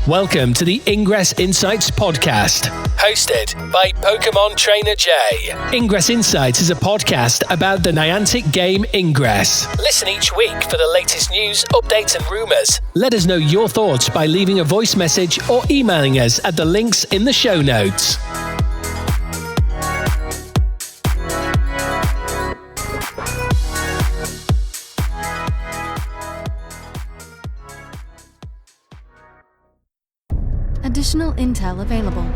Welcome to the Ingress Insights podcast, hosted by Pokemon Trainer Jay. Ingress Insights is a podcast about the Niantic game Ingress. Listen each week for the latest news, updates and rumours. Let us know your thoughts by leaving a voice message or emailing us at the links in the show notes. Additional intel available.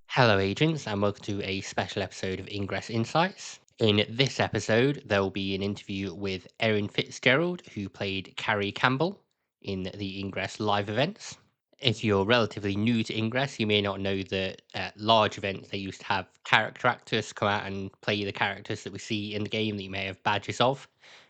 Hello agents and welcome to a special episode of Ingress Insights. In this episode there will be an interview with Erin Fitzgerald, who played Carrie Campbell in the Ingress live events. If you're relatively new to Ingress, you may not know that at large events they used to have character actors come out and play the characters that we see in the game that you may have badges of.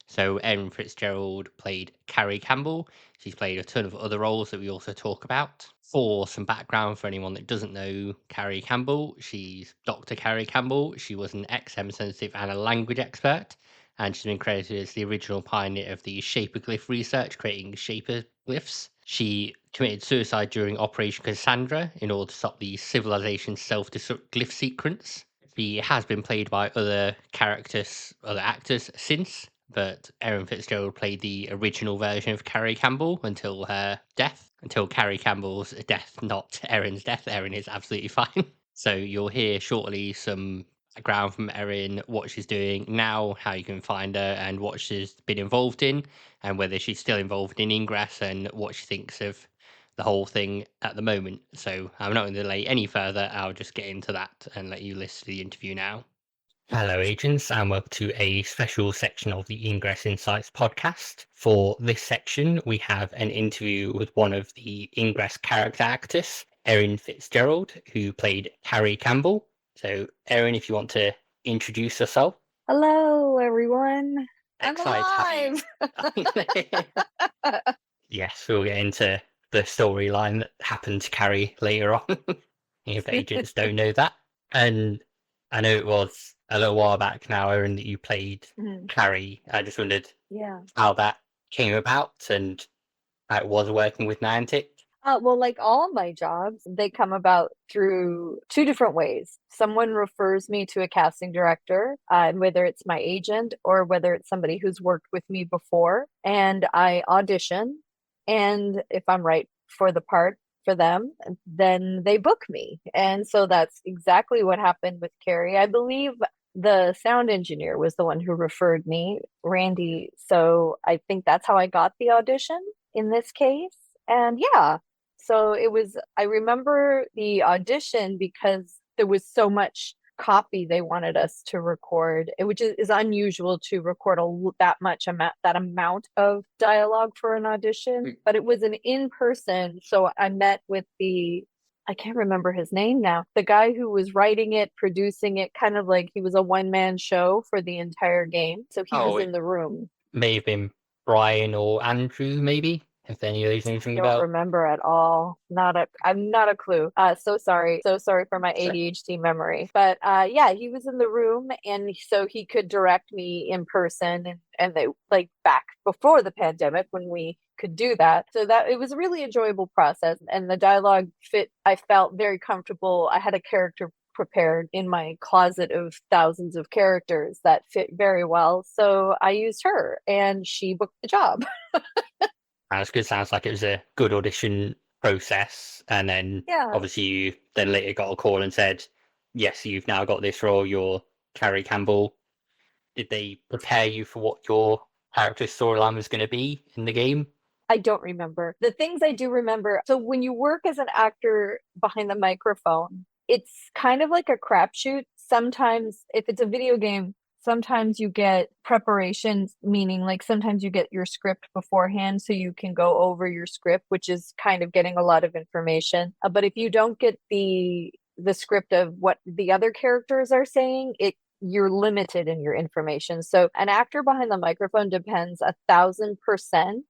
So Erin Fitzgerald played Carrie Campbell. She's played a ton of other roles that we also talk about. For some background for anyone that doesn't know Carrie Campbell, she's Dr. Carrie Campbell. She was an XM sensitive and a language expert, and she's been credited as the original pioneer of the Shaperglyph research, creating Shaperglyphs. She committed suicide during Operation Cassandra in order to stop the civilization's self-destruct glyph sequence. She has been played by other actors since, but Erin Fitzgerald played the original version of Carrie Campbell until her death. Until Carrie Campbell's death, not Erin's death. Erin is absolutely fine. So you'll hear shortly some background from Erin, what she's doing now, how you can find her, and what she's been involved in, and whether she's still involved in Ingress, and what she thinks of the whole thing at the moment. So I'm not going to delay any further. I'll just get into that and let you listen to the interview now. Hello agents and welcome to a special section of the Ingress Insights podcast. For this section we have an interview with one of the Ingress character actors, Erin Fitzgerald, who played Carrie Campbell. So Erin, if you want to introduce yourself. Hello everyone. Excited. I'm alive. Yes, we'll get into the storyline that happened to Carrie later on, if agents don't know that. And I know it was a little while back now, Erin, that you played Carrie. I just wondered how that came about and how it was working with Niantic. Well, like all my jobs, they come about through two different ways. Someone refers me to a casting director, whether it's my agent or whether it's somebody who's worked with me before, and I audition. And if I'm right for the part for them, then they book me. And so that's exactly what happened with Carrie. I believe the sound engineer was the one who referred me, Randy. So I think that's how I got the audition in this case. And so I remember the audition because there was so much copy they wanted us to record, which is unusual to record that amount of dialogue for an audition. But it was an in-person, so I met with I can't remember his name now, the guy who was writing it, producing it, kind of like he was a one-man show for the entire game. So he was in the room. May have been Brian or Andrew, maybe. If any of these things ring about. I don't remember at all. I'm not a clue. So sorry for my ADHD memory. But he was in the room, and so he could direct me in person, and they like back before the pandemic when we could do that. So that it was a really enjoyable process, and the dialogue fit. I felt very comfortable. I had a character prepared in my closet of thousands of characters that fit very well. So I used her, and she booked the job. That's good. Sounds like it was a good audition process. And then obviously you then later got a call and said, yes, you've now got this role, you're Carrie Campbell. Did they prepare you for what your character's storyline was going to be in the game? I don't remember. The things I do remember, so when you work as an actor behind the microphone, it's kind of like a crapshoot. Sometimes, if it's a video game, sometimes you get preparations, meaning like sometimes you get your script beforehand so you can go over your script, which is kind of getting a lot of information. But if you don't get the script of what the other characters are saying, you're limited in your information. So an actor behind the microphone depends 1,000%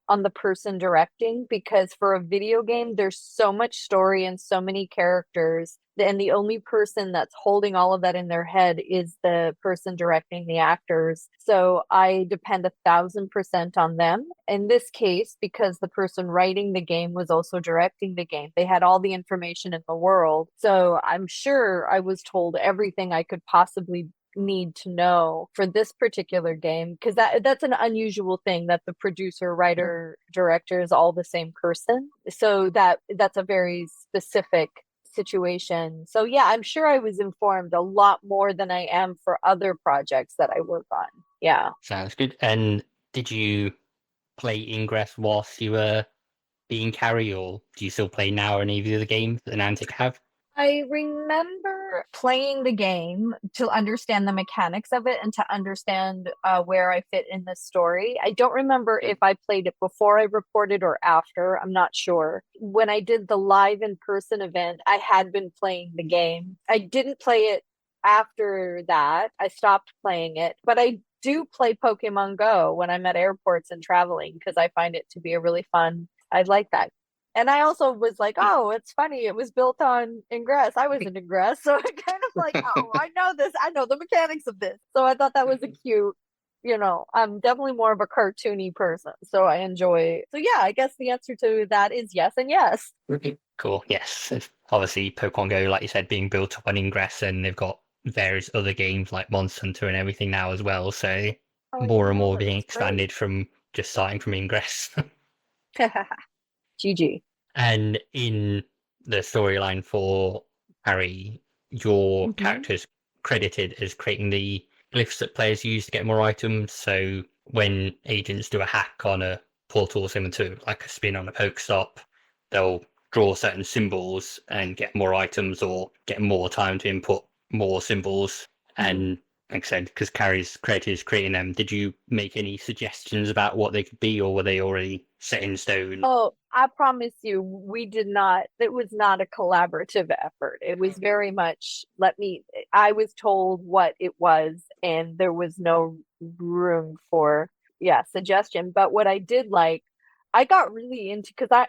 on the person directing, because for a video game, there's so much story and so many characters, and the only person that's holding all of that in their head is the person directing the actors. So I depend 1,000% on them. In this case, because the person writing the game was also directing the game, they had all the information in the world. So I'm sure I was told everything I could possibly need to know for this particular game, because that's an unusual thing, that the producer, writer, director is all the same person. So that's a very specific situation. So yeah, I'm sure I was informed a lot more than I am for other projects that I work on. Yeah. Sounds good. And did you play Ingress whilst you were being Carrie, or do you still play now or any of the other games that Niantic have? I remember playing the game to understand the mechanics of it and to understand where I fit in the story. I don't remember if I played it before I reported or after. I'm not sure. When I did the live in-person event, I had been playing the game. I didn't play it after that. I stopped playing it, but I do play Pokemon Go when I'm at airports and traveling, because I find it to be a really fun. I like that. And I also was like, oh, it's funny. It was built on Ingress. I was in Ingress. So I kind of like, oh, I know this. I know the mechanics of this. So I thought that was a cute, I'm definitely more of a cartoony person. So I enjoy. So yeah, I guess the answer to that is yes and yes. Cool. Yes. It's obviously, Pokemon Go, like you said, being built up on Ingress, and they've got various other games like Monster Hunter and everything now as well. So more and more being expanded from just starting from Ingress. GG. And in the storyline for Harry, your character's credited as creating the glyphs that players use to get more items. So when agents do a hack on a portal similar to like a spin on a Pokestop, they'll draw certain symbols and get more items or get more time to input more symbols. And like I said, because Carrie's creator is creating them, did you make any suggestions about what they could be, or were they already set in stone? Oh, I promise you, we did not. It was not a collaborative effort. It was very much, I was told what it was, and there was no room for, suggestion. But what I did like, I got really into, because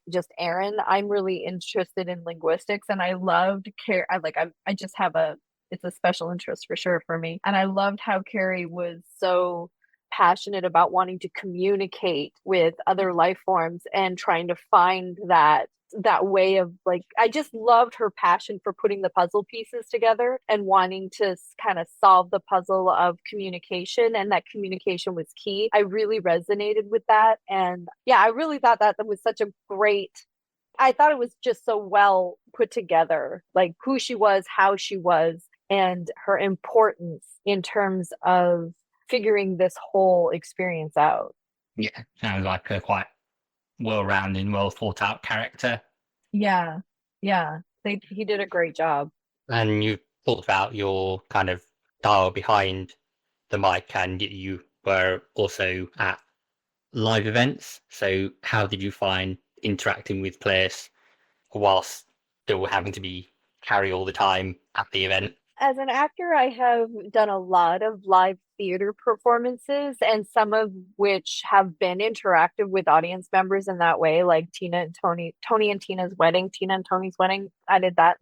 just Erin, I'm really interested in linguistics, and I loved I just have it's a special interest for sure for me. And I loved how Carrie was so passionate about wanting to communicate with other life forms and trying to find that way of, like, I just loved her passion for putting the puzzle pieces together and wanting to kind of solve the puzzle of communication, and that communication was key. I really resonated with that. And yeah, I really thought that was such a great, I thought it was just so well put together, like who she was, how she was, and her importance in terms of figuring this whole experience out. Yeah, sounds like a quite well-rounded, well-thought-out character. Yeah, he did a great job. And you talked about your kind of style behind the mic, and you were also at live events. So how did you find interacting with players whilst still having to be Carrie all the time at the event? As an actor, I have done a lot of live theater performances, and some of which have been interactive with audience members in that way, like Tony and Tina's wedding, Tina and Tony's wedding. I did that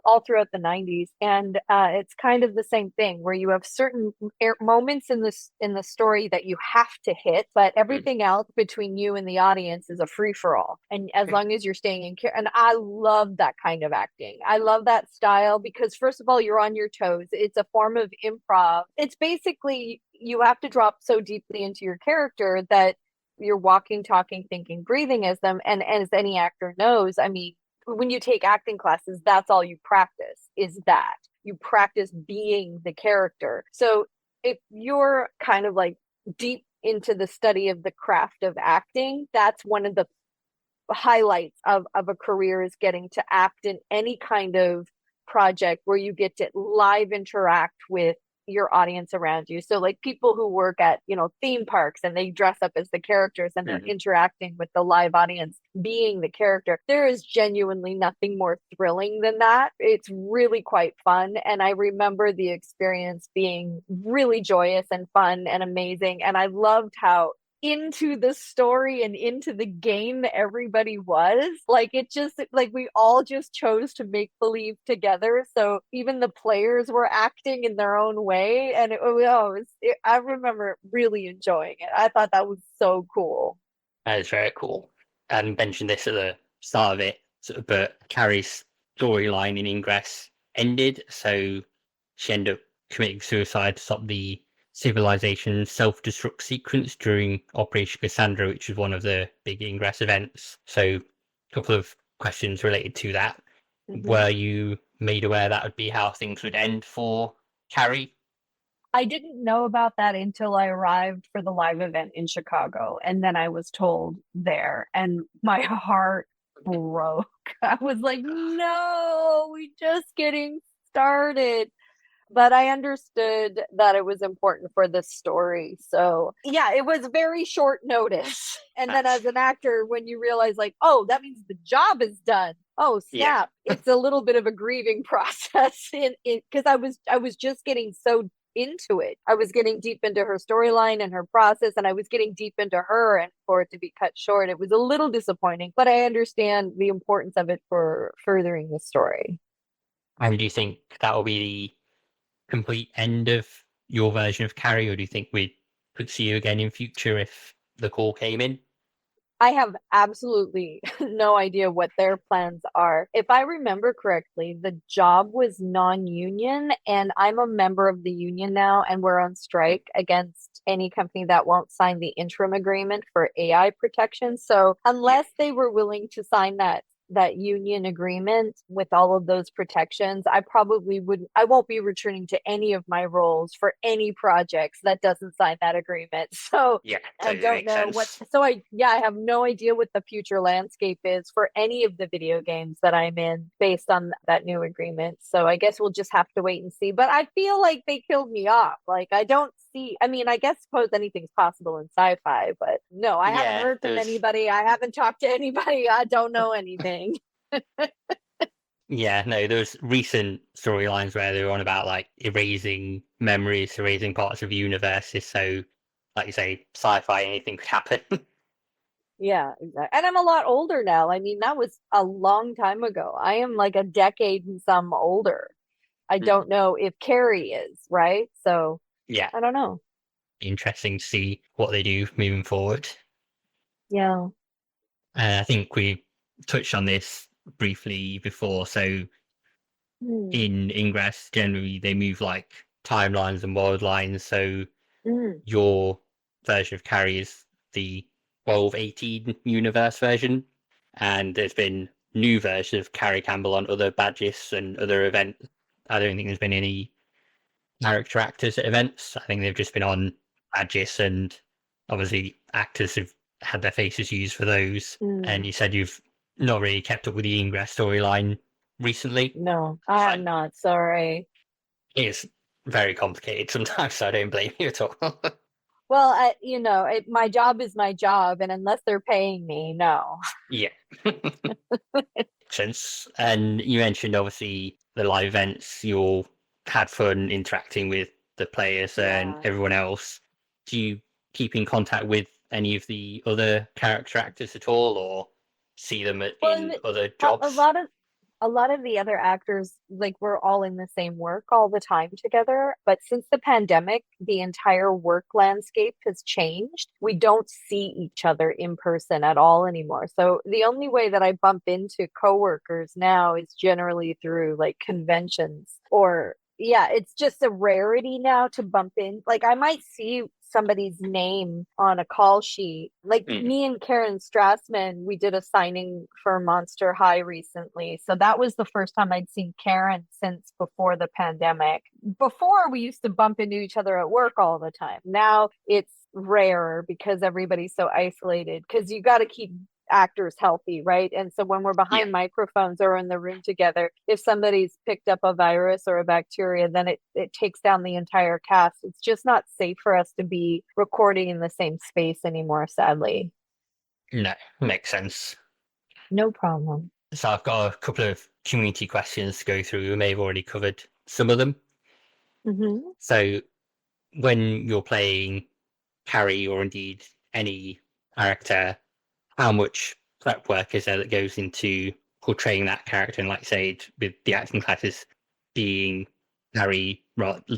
all throughout the 90s. And it's kind of the same thing, where you have certain moments in the story that you have to hit, but everything else between you and the audience is a free-for-all. And as long as you're staying in care, and I love that kind of acting. I love that style, because first of all, you're on your toes. It's a form of improv. It's basically, you have to drop so deeply into your character that you're walking, talking, thinking, breathing as them. And as any actor knows, I mean, when you take acting classes, that's all you practice, is that you practice being the character. So if you're kind of like deep into the study of the craft of acting, that's one of the highlights of a career, is getting to act in any kind of project where you get to live interact with your audience around you. So like people who work at, theme parks and they dress up as the characters and they're interacting with the live audience being the character. There is genuinely nothing more thrilling than that. It's really quite fun. And I remember the experience being really joyous and fun and amazing. And I loved how into the story and into the game everybody was. Like, it just, like, we all just chose to make believe together. So even the players were acting in their own way. And I remember really enjoying it. I thought that was so cool. That is very cool. And mentioned this at the start of it, but Carrie's storyline in Ingress ended, so she ended up committing suicide to stop the civilization's self-destruct sequence during Operation Cassandra, which was one of the big Ingress events. So a couple of questions related to that. Were you made aware that would be how things would end for Carrie? I didn't know about that until I arrived for the live event in Chicago. And then I was told there, and my heart broke. I was like, no, we're just getting started. But I understood that it was important for this story. So yeah, it was very short notice. And then as an actor, when you realize like, oh, that means the job is done. Oh, snap. Yeah. It's a little bit of a grieving process because I was just getting so into it. I was getting deep into her storyline and her process, and I was getting deep into her, and for it to be cut short, it was a little disappointing, but I understand the importance of it for furthering the story. And do you think that will be the complete end of your version of Carrie, or do you think we could see you again in future if the call came in? I have absolutely no idea what their plans are. If I remember correctly, the job was non-union, and I'm a member of the union now, and we're on strike against any company that won't sign the interim agreement for AI protection. So unless they were willing to sign that union agreement with all of those protections, I won't be returning to any of my roles for any projects that doesn't sign that agreement. So yeah, I don't know I have no idea what the future landscape is for any of the video games that I'm in based on that new agreement. So I guess we'll just have to wait and see. But I feel like they killed me off. Like, I suppose anything's possible in sci-fi, but no, I haven't heard from anybody. I haven't talked to anybody. I don't know anything. Yeah, no, there's recent storylines where they're on about like erasing memories, erasing parts of universes. So, like you say, sci-fi, anything could happen. Yeah, exactly. And I'm a lot older now. I mean, that was a long time ago. I am like a decade and some older. I don't know if Carrie is, right? So, yeah, I don't know. Interesting to see what they do moving forward. Yeah. I think we touched on this briefly before. So in Ingress, generally they move like timelines and world lines. So your version of Carrie is the 1218 universe version, and there's been new versions of Carrie Campbell on other badges and other events. I don't think there's been any character actors at events. I think they've just been on badges, and obviously actors have had their faces used for those. And you said you've not really kept up with the Ingress storyline recently. No, I am not. Sorry. It's very complicated sometimes, so I don't blame you at all. Well, my job is my job, and unless they're paying me, no. Yeah. And you mentioned obviously the live events, you all had fun interacting with the players and everyone else. Do you keep in contact with any of the other character actors at all, or see them in other jobs? A lot of the other actors, like, we're all in the same work all the time together. But since the pandemic, the entire work landscape has changed. We don't see each other in person at all anymore. So the only way that I bump into coworkers now is generally through like conventions, or it's just a rarity now to bump in. Like, I might see somebody's name on a call sheet. Like me and Karen Strassman, we did a signing for Monster High recently. So that was the first time I'd seen Karen since before the pandemic. Before, we used to bump into each other at work all the time. Now it's rarer because everybody's so isolated, because you got to keep actors healthy, right? And so when we're behind microphones or in the room together, if somebody's picked up a virus or a bacteria, then it takes down the entire cast. It's just not safe for us to be recording in the same space anymore, sadly. No, makes sense. No problem. So I've got a couple of community questions to go through. We may have already covered some of them. Mm-hmm. So when you're playing Carrie or indeed any character, how much prep work is there that goes into portraying that character? And like say, with the acting classes being Carrie,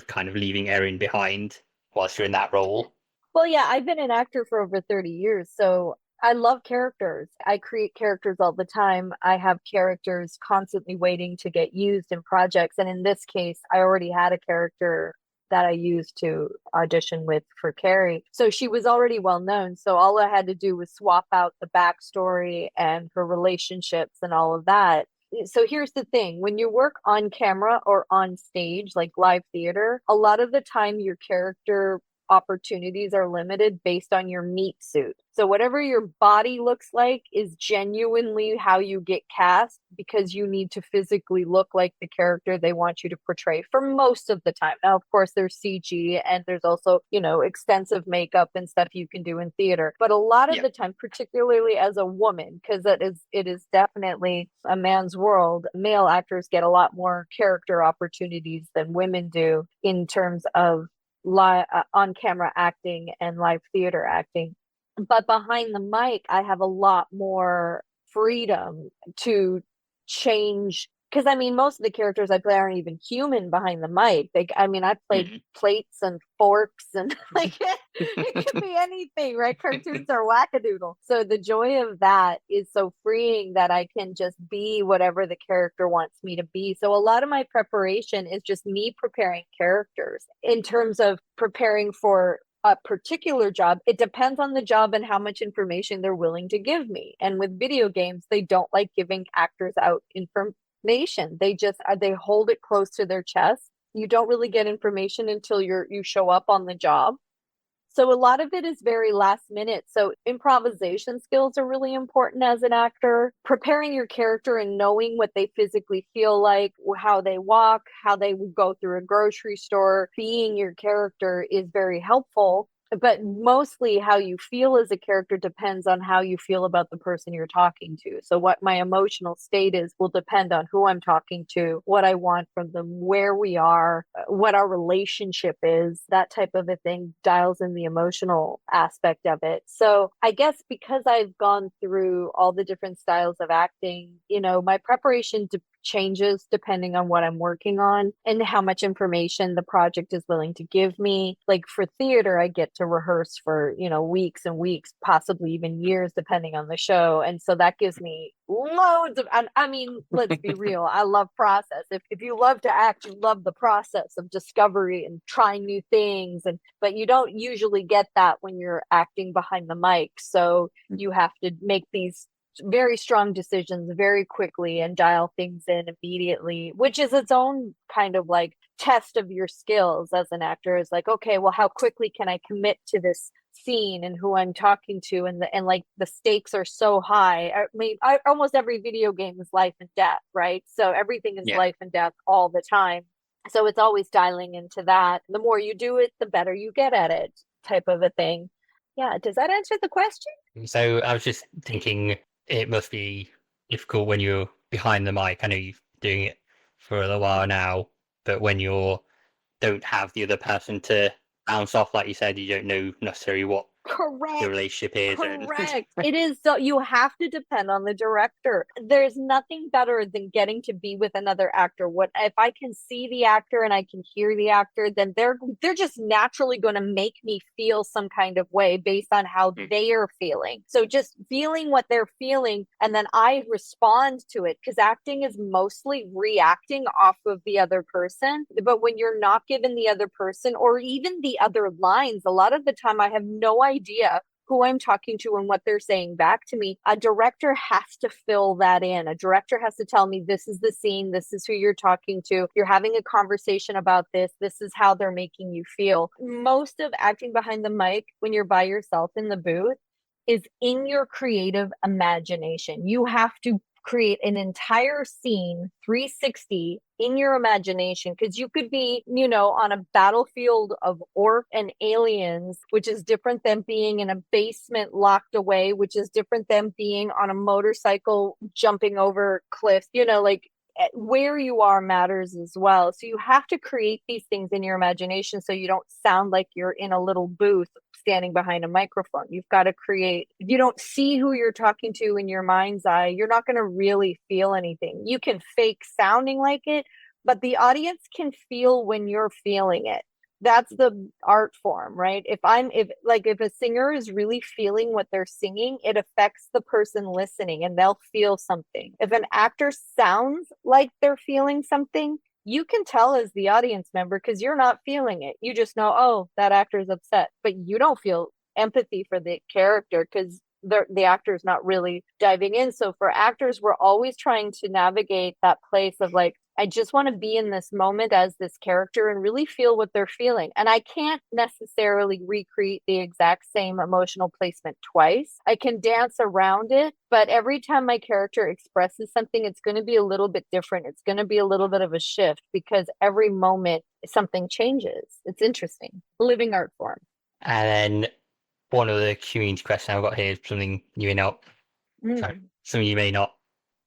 kind of leaving Erin behind whilst you're in that role. Well, yeah, I've been an actor for over 30 years, so I love characters. I create characters all the time. I have characters constantly waiting to get used in projects. And in this case, I already had a character that I used to audition with for Carrie. So she was already well known. So all I had to do was swap out the backstory and her relationships and all of that. So here's the thing, when you work on camera or on stage, like live theater, a lot of the time your character opportunities are limited based on your meat suit. So whatever your body looks like is genuinely how you get cast, because you need to physically look like the character they want you to portray for most of the time. Now, of course, there's CG and there's also, extensive makeup and stuff you can do in theater. But a lot of the time, particularly as a woman, because it is definitely a man's world, male actors get a lot more character opportunities than women do in terms of on-camera acting and live theater acting. But behind the mic, I have a lot more freedom to change. Because most of the characters I play aren't even human behind the mic. I played plates and forks and it could be anything, right? Cartoons are wackadoodle. So the joy of that is so freeing that I can just be whatever the character wants me to be. So a lot of my preparation is just me preparing characters. In terms of preparing for a particular job, it depends on the job and how much information they're willing to give me. And with video games, they don't like giving actors out information. They hold it close to their chest. You don't really get information until you show up on the job. So a lot of it is very last minute. So improvisation skills are really important as an actor. Preparing your character and knowing what they physically feel like, how they walk, how they would go through a grocery store, being your character is very helpful. But mostly how you feel as a character depends on how you feel about the person you're talking to. So what my emotional state is will depend on who I'm talking to, what I want from them, where we are, what our relationship is. That type of a thing dials in the emotional aspect of it. So I guess because I've gone through all the different styles of acting, my preparation changes depending on what I'm working on and how much information the project is willing to give me. Like for theater, I get to rehearse for, weeks and weeks, possibly even years, depending on the show. And so that gives me loads of, let's be real. I love process. If you love to act, you love the process of discovery and trying new things. But you don't usually get that when you're acting behind the mic. So you have to make these very strong decisions very quickly and dial things in immediately, which is its own kind of like test of your skills as an actor. Is like, okay, well, how quickly can I commit to this scene and who I'm talking to, and like the stakes are so high. Almost every video game is life and death, right? So everything is life and death all the time. So it's always dialing into that. The more you do it, the better you get at it, type of a thing. Yeah, does that answer the question? So I was just thinking, it must be difficult when you're behind the mic. I know you've been doing it for a little while now, but when you don't have the other person to bounce off, like you said, you don't know necessarily what Correct. the relationship is. Correct. It is. So you have to depend on the director. There's nothing better than getting to be with another actor. What if I can see the actor and I can hear the actor, then they're just naturally going to make me feel some kind of way based on how they are feeling. So just feeling what they're feeling, and then I respond to it, because acting is mostly reacting off of the other person. But when you're not given the other person or even the other lines, a lot of the time I have no idea who I'm talking to and what they're saying back to me. A director has to fill that in. A director has to tell me, this is the scene, this is who you're talking to, you're having a conversation about this is how they're making you feel. Most of acting behind the mic, when you're by yourself in the booth, is in your creative imagination. You have to create an entire scene 360 in your imagination, because you could be, on a battlefield of orc and aliens, which is different than being in a basement locked away, which is different than being on a motorcycle jumping over cliffs, where you are matters as well. So you have to create these things in your imagination so you don't sound like you're in a little booth standing behind a microphone. You've got to create, if you don't see who you're talking to in your mind's eye, you're not going to really feel anything. You can fake sounding like it, but the audience can feel when you're feeling it. That's the art form, right? If a singer is really feeling what they're singing, it affects the person listening and they'll feel something. If an actor sounds like they're feeling something, you can tell as the audience member, because you're not feeling it. You just know, oh, that actor is upset, but you don't feel empathy for the character because the actor is not really diving in. So for actors, we're always trying to navigate that place of like, I just want to be in this moment as this character and really feel what they're feeling. And I can't necessarily recreate the exact same emotional placement twice. I can dance around it, but every time my character expresses something, it's going to be a little bit different. It's going to be a little bit of a shift because every moment something changes. It's interesting. Living art form. And then one of the community questions I've got here is something something you may not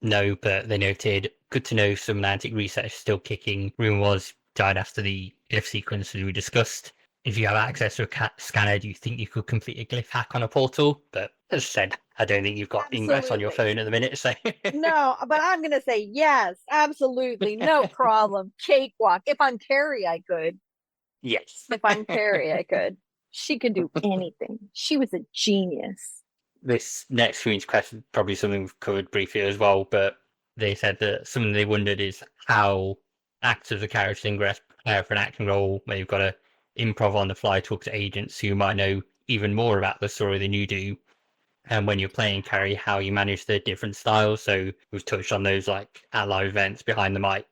know, but they noted, good to know some Niantic research is still kicking. Rumor was died after the glyph sequence as we discussed. If you have access to a scanner, do you think you could complete a glyph hack on a portal? But as I said, I don't think you've got Ingress on your phone at the minute, so no, but I'm going to say yes, absolutely, no problem. Cakewalk. If I'm Carrie, I could. Yes. If I'm Carrie, I could. She could do anything. She was a genius. This next community question is probably something we've covered briefly as well, but they said that something they wondered is how actors of characters Ingress prepare for an acting role where you've got to improv on the fly, talk to agents who might know even more about the story than you do. And when you're playing Carrie, how you manage the different styles. So we've touched on those like at live events, behind the mic,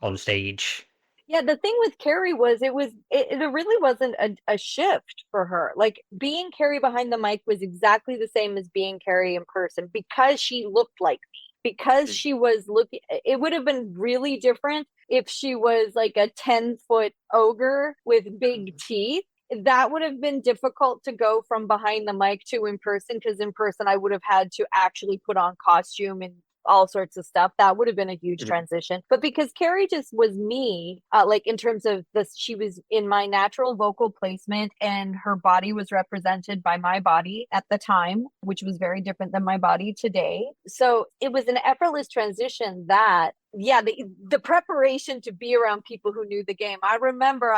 on stage. Yeah, the thing with Carrie was it really wasn't a shift for her. Like being Carrie behind the mic was exactly the same as being Carrie in person because she looked like me. Because she was looking, it would have been really different if she was like a 10-foot ogre with big teeth. That would have been difficult to go from behind the mic to in person, because in person I would have had to actually put on costume and all sorts of stuff. That would have been a huge transition. But because Carrie just was me, like in terms of this, she was in my natural vocal placement and her body was represented by my body at the time, which was very different than my body today. So it was an effortless transition that the preparation to be around people who knew the game. I remember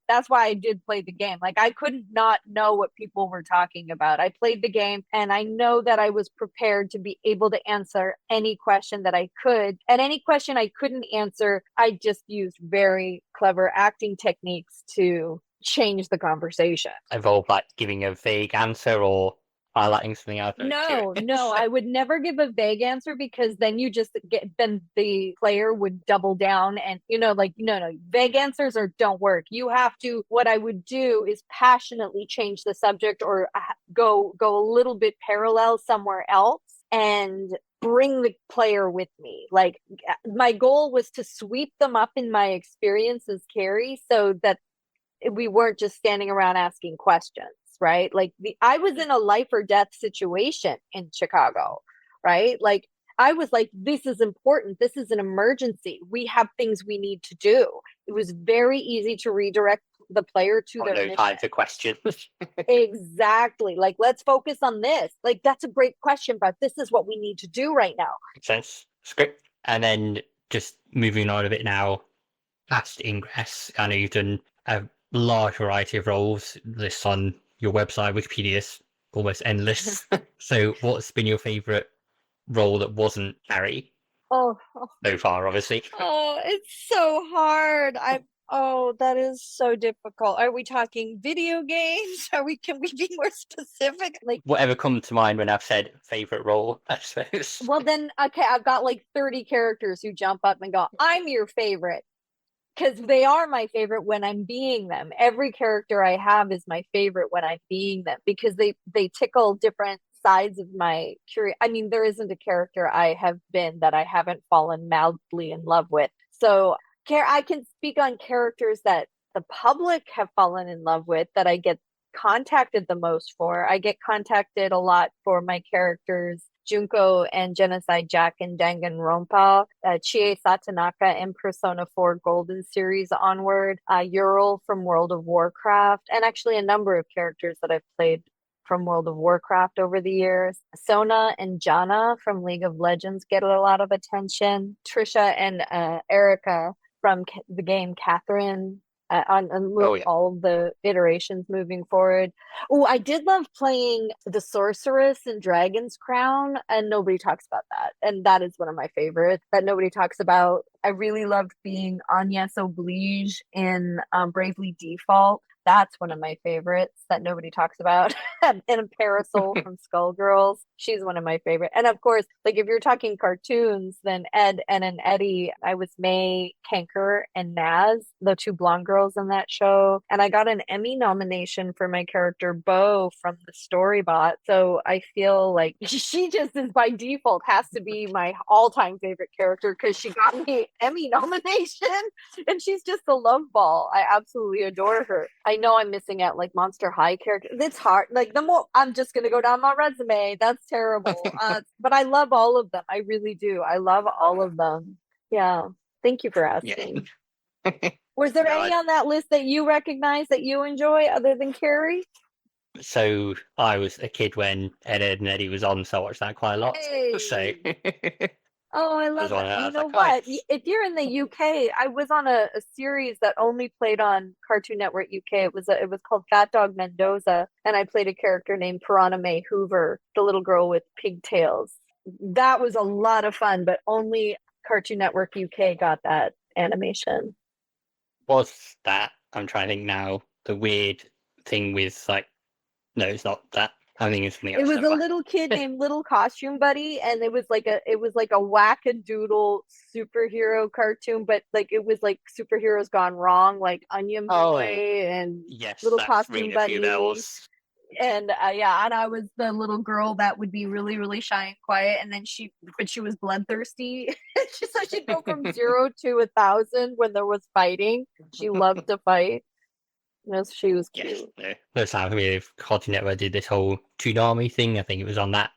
that's why I did play the game. Like I couldn't not know what people were talking about. I played the game and I know that I was prepared to be able to answer any question that I could. And any question I couldn't answer, I just used very clever acting techniques to change the conversation. Involve like giving a vague answer or highlighting something else? No, I would never give a vague answer, because then then the player would double down and, no, vague answers don't work. What I would do is passionately change the subject or go a little bit parallel somewhere else and bring the player with me. Like my goal was to sweep them up in my experience as Carrie so that we weren't just standing around asking questions. Right? Like I was in a life or death situation in Chicago, right? Like I was like, this is important. This is an emergency. We have things we need to do. It was very easy to redirect the player to their mission. No time for questions. Exactly. Like, let's focus on this. Like, that's a great question, but this is what we need to do right now. Makes sense. Script. And then just moving on a bit now, past Ingress, I know you've done a large variety of roles. This on your website, Wikipedia, is almost endless. So what's been your favourite role that wasn't Carrie? So far, obviously. It's so hard. That is so difficult. Are we talking video games? Can we be more specific? Like whatever comes to mind when I've said favourite role, I suppose. Well then, okay, I've got like 30 characters who jump up and go, I'm your favorite. because they are my favorite when I'm being them. Every character I have is my favorite when I'm being them because they tickle different sides of my curiosity. I mean, there isn't a character I have been that I haven't fallen madly in love with. So I can speak on characters that the public have fallen in love with that I get contacted the most for. I get contacted a lot for my characters Junko and Genocide Jack and Danganronpa, Chie Satonaka in Persona 4 Golden series onward, Ural from World of Warcraft, and actually a number of characters that I've played from World of Warcraft over the years. Sona and Jana from League of Legends get a lot of attention. Trisha and Erica from the game Catherine on all of the iterations moving forward. Oh, I did love playing the sorceress in Dragon's Crown, and nobody talks about that. And that is one of my favorites that nobody talks about. I really loved being Agnes Oblige in Bravely Default. That's one of my favorites that nobody talks about. And Parasol from Skullgirls. She's one of my favorite. And of course, like if you're talking cartoons, then Ed and Eddie, I was May, Kanker, and Naz, the two blonde girls in that show. And I got an Emmy nomination for my character Bo from the Storybot. So I feel like she just is by default has to be my all-time favorite character because she got me Emmy nomination and she's just a love ball. I absolutely adore her. I know I'm missing out like Monster High characters. It's hard. Like the more I'm just gonna go down my resume. That's terrible. But I love all of them. I really do. I love all of them. Yeah. Thank you for asking. Yeah. Was there any on that list that you recognize that you enjoy other than Carrie? So I was a kid when Ed and Eddie was on, so I watched that quite a lot. Hey. So Oh, I love it. You know what? If you're in the UK, I was on a series that only played on Cartoon Network UK. It was called Fat Dog Mendoza, and I played a character named Piranha May Hoover, the little girl with pigtails. That was a lot of fun, but only Cartoon Network UK got that animation. Was that? I'm trying to think now. The weird thing with like, no, it's not that. I think it's something else. It was a little kid named Little Costume Buddy, and it was like a wackadoodle superhero cartoon, but like it was like superheroes gone wrong, like Onion Boy and Little Costume Buddy. And and I was the little girl that would be really, really shy and quiet, and then she was bloodthirsty. So she'd go from 0 to 1,000 when there was fighting. She loved to fight. Yes, she was cute. Yes, that's how Cartoon Network did this whole Toonami thing. I think it was on that,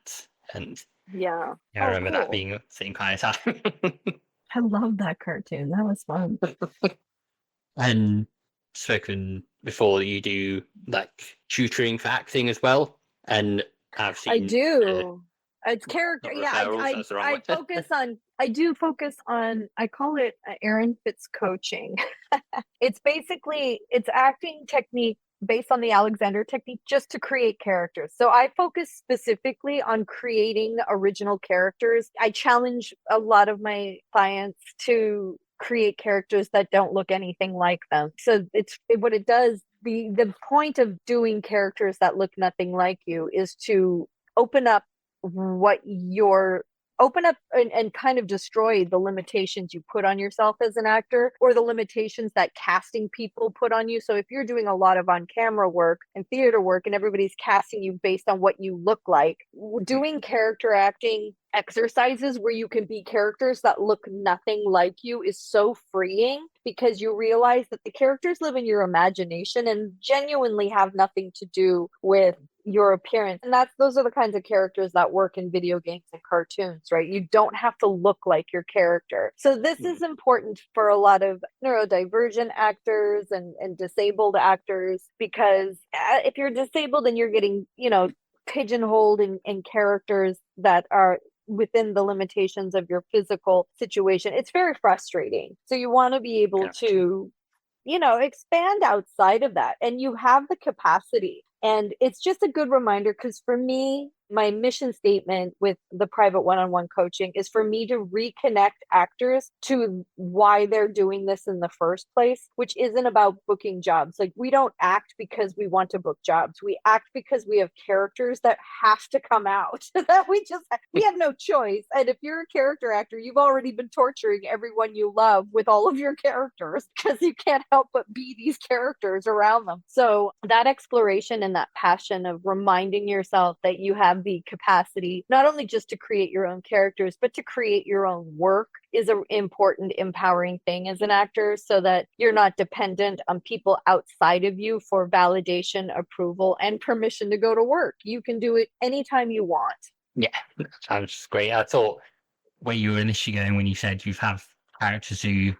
and I remember that being the same kind of time. I love that cartoon. That was fun. And spoken before, you do like tutoring for acting as well, and I've seen. I do. It's character. Yeah, I do focus on. I call it Erin Fitz coaching. It's basically acting technique based on the Alexander technique just to create characters. So I focus specifically on creating original characters. I challenge a lot of my clients to create characters that don't look anything like them. So what it does. The point of doing characters that look nothing like you is to open up and kind of destroy the limitations you put on yourself as an actor or the limitations that casting people put on you. So if you're doing a lot of on-camera work and theater work and everybody's casting you based on what you look like, doing character acting exercises where you can be characters that look nothing like you is so freeing because you realize that the characters live in your imagination and genuinely have nothing to do with your appearance. And those are the kinds of characters that work in video games and cartoons, right? You don't have to look like your character. So this is important for a lot of neurodivergent actors and disabled actors, because if you're disabled and you're getting, pigeonholed in characters that are within the limitations of your physical situation, it's very frustrating. So you want to be able to, expand outside of that, and you have the capacity. And it's just a good reminder, because for me, my mission statement with the private one-on-one coaching is for me to reconnect actors to why they're doing this in the first place, which isn't about booking jobs. Like, we don't act because we want to book jobs. We act because we have characters that have to come out, that we have no choice. And if you're a character actor, you've already been torturing everyone you love with all of your characters because you can't help but be these characters around them. So that exploration and that passion of reminding yourself that you have the capacity not only just to create your own characters, but to create your own work is an important, empowering thing as an actor, so that you're not dependent on people outside of you for validation, approval, and permission to go to work. You can do it anytime you want. Yeah, that sounds great. I thought where you were initially going when you said you have characters who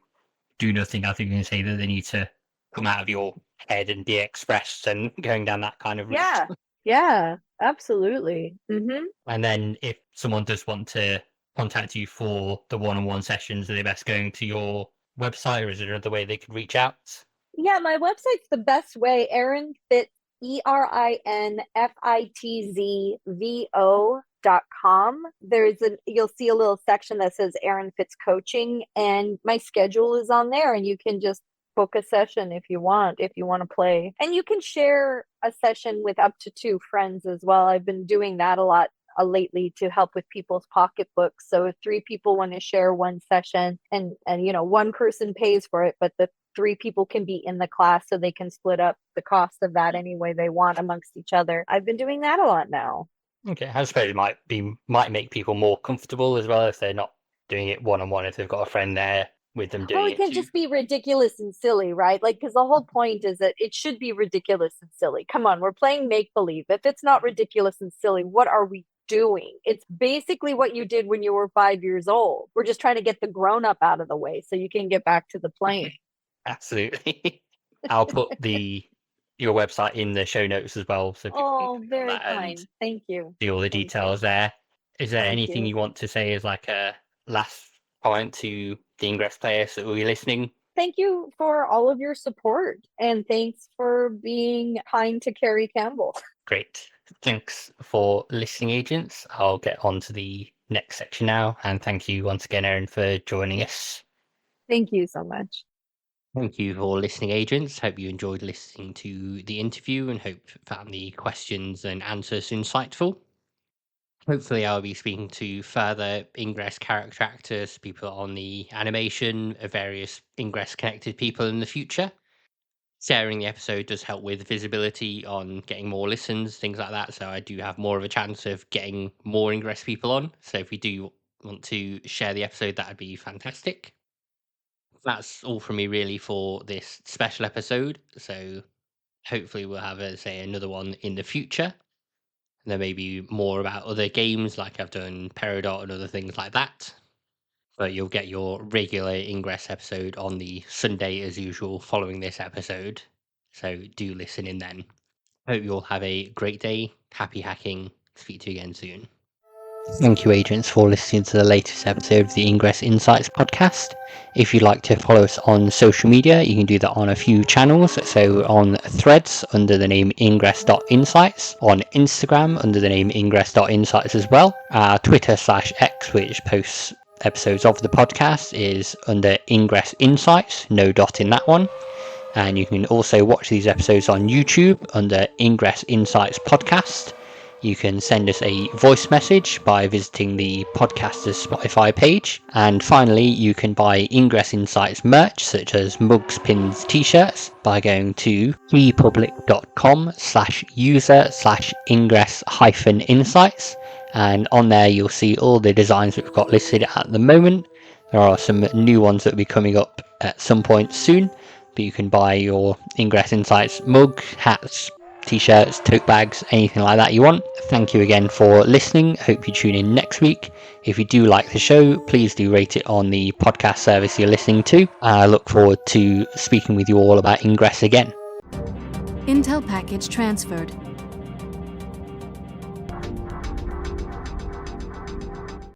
do nothing, I think you're going to say that they need to come out of your head and be expressed, and going down that kind of route. Yeah, absolutely. Mm-hmm. And then if someone does want to contact you for the one-on-one sessions, are they best going to your website, or is there another way they could reach out? Yeah, my website's the best way. Erin Fitz, ErinFitzVO.com. You'll see a little section that says Erin Fitz Coaching, and my schedule is on there, and you can just book a session if you want to play. And you can share a session with up to 2 friends as well. I've been doing that a lot lately to help with people's pocketbooks. So if 3 people want to share one session, and one person pays for it, but the 3 people can be in the class, so they can split up the cost of that any way they want amongst each other. I've been doing that a lot now. Okay, I suppose it might make people more comfortable as well if they're not doing it one-on-one, if they've got a friend there with them doing it can just be ridiculous and silly, right? Like, because the whole point is that it should be ridiculous and silly. Come on, we're playing make-believe. If it's not ridiculous and silly, what are we doing? It's basically what you did when you were 5 years old. We're just trying to get the grown-up out of the way so you can get back to the playing. Absolutely. I'll put your website in the show notes as well, so people can very kind. Thank you. See all the details there. Is there anything you want to say as like a last point to the Ingress players that will be listening? Thank you for all of your support, and thanks for being kind to Carrie Campbell. Great. Thanks for listening, agents. I'll get on to the next section now, and thank you once again, Erin, for joining us. Thank you so much. Thank you for listening, agents. Hope you enjoyed listening to the interview, and hope found the questions and answers insightful. Hopefully I'll be speaking to further Ingress character actors, people on the animation, various Ingress connected people in the future. Sharing the episode does help with visibility on getting more listens, things like that, so I do have more of a chance of getting more Ingress people on. So if you do want to share the episode, that would be fantastic. That's all from me really for this special episode, so hopefully we'll have, another one in the future. There may be more about other games, like I've done Peridot and other things like that. But you'll get your regular Ingress episode on the Sunday as usual following this episode. So do listen in then. Hope you all have a great day. Happy hacking. Speak to you again soon. Thank you, agents, for listening to the latest episode of the Ingress Insights podcast. If you'd like to follow us on social media, you can do that on a few channels. So on Threads under the name ingress.insights, on Instagram under the name ingress.insights as well. Twitter/X, which posts episodes of the podcast, is under Ingress Insights, no dot in that one. And you can also watch these episodes on YouTube under Ingress Insights Podcast. You can send us a voice message by visiting the podcaster's Spotify page. And finally, you can buy Ingress Insights merch, such as mugs, pins, t-shirts, by going to freepublic.com/user/ingress-insights. And on there, you'll see all the designs that we've got listed at the moment. There are some new ones that will be coming up at some point soon. But you can buy your Ingress Insights mug, hats, t-shirts, tote bags, anything like that you want. Thank you again for listening. Hope you tune in next week. If you do like the show, please do rate it on the podcast service you're listening to. I look forward to speaking with you all about Ingress again. Intel package transferred.